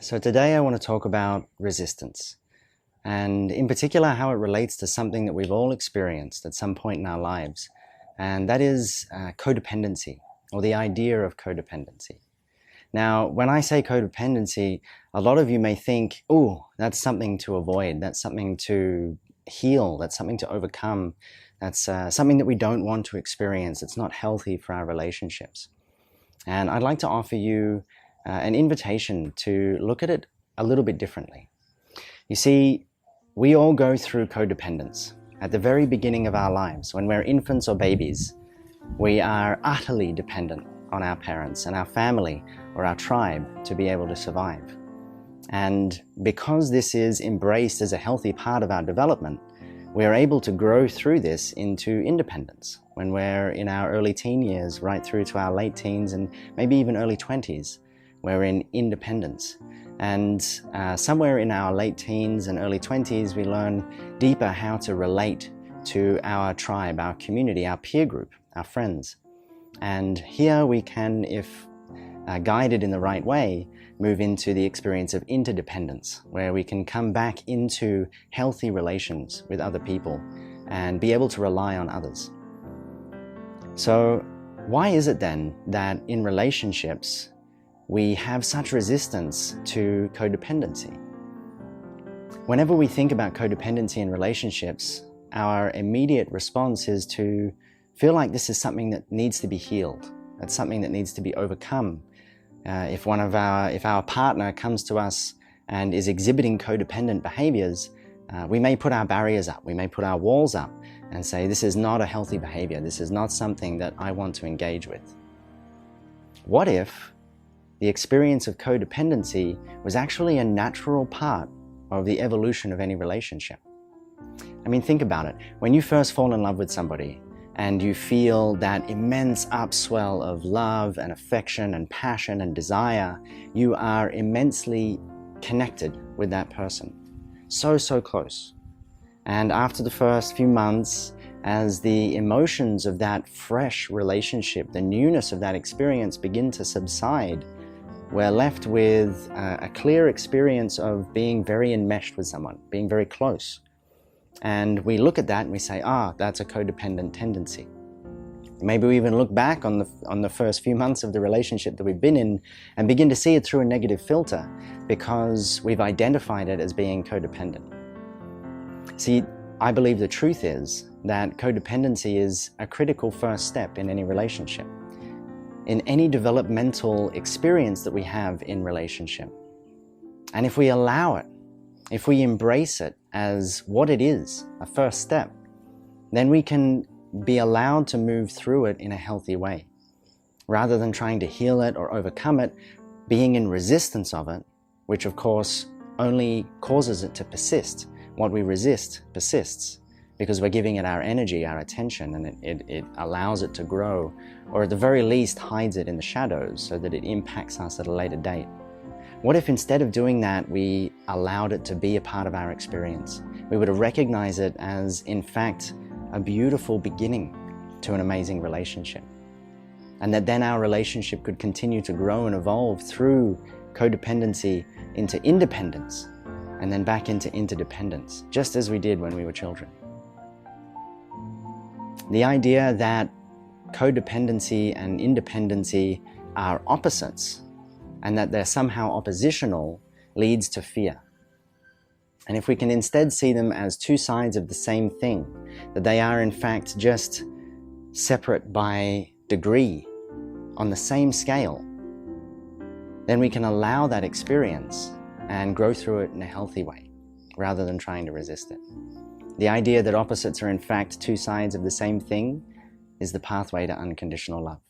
So today I want to talk about resistance, and in particular how it relates to something that we've all experienced at some point in our lives, and that is codependency, or the idea of codependency. Now, when I say codependency, a lot of you may think, oh, that's something to avoid, that's something to heal, that's something to overcome, that's something that we don't want to experience, it's not healthy for our relationships. And I'd like to offer you an invitation to look at it a little bit differently. You see, we all go through codependence at the very beginning of our lives. When we're infants or babies, we are utterly dependent on our parents and our family or our tribe to be able to survive. And because this is embraced as a healthy part of our development, we are able to grow through this into independence when we're in our early teen years, right through to our late teens and maybe even early 20s. We're in independence. And somewhere in our late teens and early 20s, we learn deeper how to relate to our tribe, our community, our peer group, our friends. And here we can, if guided in the right way, move into the experience of interdependence, where we can come back into healthy relations with other people and be able to rely on others. So why is it then that in relationships we have such resistance to codependency? Whenever we think about codependency in relationships, our immediate response is to feel like this is something that needs to be healed. That's something that needs to be overcome. If our partner comes to us and is exhibiting codependent behaviors, we may put our barriers up, we may put our walls up and say, this is not a healthy behavior, this is not something that I want to engage with. What if the experience of codependency was actually a natural part of the evolution of any relationship? I mean, think about it. When you first fall in love with somebody and you feel that immense upswell of love and affection and passion and desire, you are immensely connected with that person. So close. And after the first few months, as the emotions of that fresh relationship, the newness of that experience begin to subside, we're left with a clear experience of being very enmeshed with someone, being very close. And we look at that and we say, that's a codependent tendency. Maybe we even look back on the first few months of the relationship that we've been in and begin to see it through a negative filter because we've identified it as being codependent. See, I believe the truth is that codependency is a critical first step in any relationship, in any developmental experience that we have in relationship. And if we allow it, if we embrace it as what it is, a first step, then we can be allowed to move through it in a healthy way, rather than trying to heal it or overcome it, being in resistance of it, which of course only causes it to persist. What we resist persists because we're giving it our energy, our attention, and it allows it to grow, or at the very least hides it in the shadows so that it impacts us at a later date. What if instead of doing that, we allowed it to be a part of our experience? We would recognize it as, in fact, a beautiful beginning to an amazing relationship. And that then our relationship could continue to grow and evolve through codependency into independence, and then back into interdependence, just as we did when we were children. The idea that codependency and independency are opposites and that they're somehow oppositional leads to fear. And if we can instead see them as two sides of the same thing, that they are in fact just separate by degree on the same scale, then we can allow that experience and grow through it in a healthy way, rather than trying to resist it. The idea that opposites are in fact two sides of the same thing is the pathway to unconditional love.